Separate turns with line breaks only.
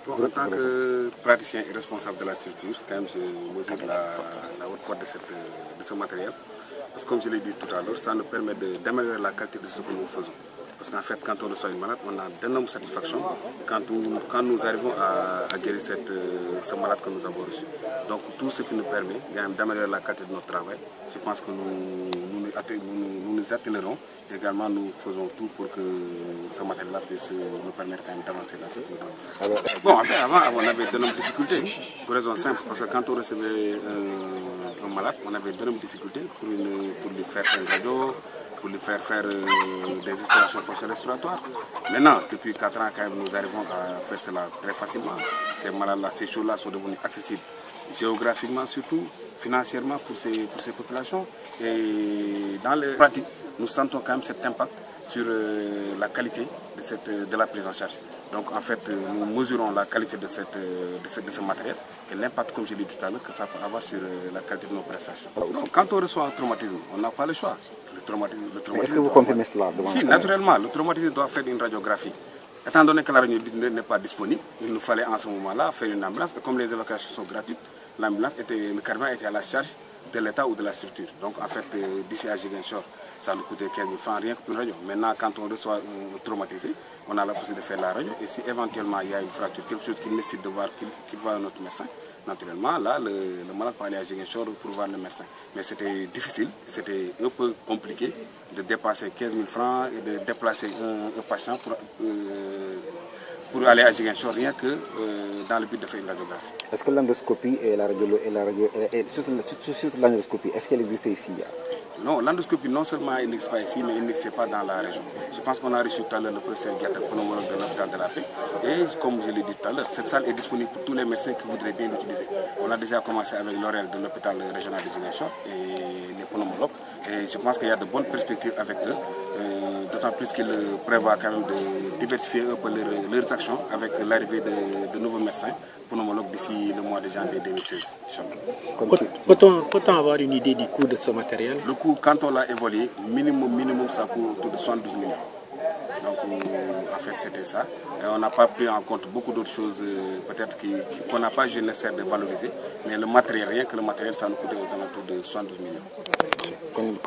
Bon, en tant que praticien et responsable de la structure, quand même, je mesure la haute poids de ce matériel. Parce que comme je l'ai dit tout à l'heure, ça nous permet d'améliorer la qualité de ce que nous faisons. Parce qu'en fait, quand on reçoit une malade, on a d'énormes satisfactions quand nous arrivons à guérir ce malade que nous avons reçu. Donc tout ce qui nous permet d'améliorer la qualité de notre travail, je pense que nous atteindrons. Également, nous faisons tout pour que ce matériel-là puisse nous permettre quand même d'avancer dans ce que nous devons faire. Bon, avant, on avait d'énormes difficultés, pour raison simple, parce que quand on recevait un malade, on avait d'énormes difficultés pour lui faire une radio, pour lui faire des installations fonctionnelles respiratoires. Maintenant, depuis 4 ans, quand même, nous arrivons à faire cela très facilement. Ces malades-là, ces choses-là sont devenues accessibles géographiquement surtout, financièrement pour ces populations. Et dans les pratiques, nous sentons quand même cet impact sur la qualité de la prise en charge. Donc en fait, nous mesurons la qualité de ce matériel et l'impact, comme je l'ai dit tout à l'heure, que ça peut avoir sur la qualité de nos prestations. Donc, quand on reçoit un traumatisme, on n'a pas le choix. Le traumatisme
Est-ce que vous confirmez cela
Si, naturellement, le traumatisme doit faire une radiographie. Étant donné que la radio n'est pas disponible, il nous fallait en ce moment-là faire une ambulance. Et comme les évacuations sont gratuites, le carburant était à la charge de l'État ou de la structure. Donc en fait, d'ici à Ziguinchor, ça nous coûtait 15 000 francs rien que pour une radio. Maintenant, quand on reçoit un traumatisé, on a la possibilité de faire la radio. Et si éventuellement il y a une fracture, quelque chose qui nécessite de voir qu'il voit notre médecin, naturellement, là, le malade peut aller à Ziguinchor pour voir le médecin. Mais c'était difficile, c'était un peu compliqué de dépasser 15 000 francs et de déplacer un patient pour aller à Ziguinchor rien que dans le but de faire une radiographie.
Est-ce que l'endoscopie et la radio, surtout l'endoscopie, est-ce qu'elle existe ici?
Non, l'endoscopie non seulement elle n'existe pas ici, mais elle n'existe pas dans la région. Je pense qu'on a reçu tout à l'heure le professeur Guetta, pneumologue de l'hôpital de la Paix. Et comme je l'ai dit tout à l'heure, cette salle est disponible pour tous les médecins qui voudraient bien l'utiliser. On a déjà commencé avec l'ORL de l'hôpital régional de Ziguinchor et les pneumologues. Et je pense qu'il y a de bonnes perspectives avec eux, d'autant plus qu'ils prévoient quand même de diversifier un peu leurs actions avec l'arrivée de nouveaux médecins pneumologues d'ici le mois de janvier 2016.
Peut-on avoir une idée du coût de ce matériel?
Le coût, quand on l'a évolué, minimum, ça coûte autour de 72 millions. Donc, en fait, c'était ça. Et on n'a pas pris en compte beaucoup d'autres choses, peut-être qu'on n'a pas nécessaire de valoriser. Mais le matériel, rien que le matériel, ça nous coûte aux alentours de 72 millions.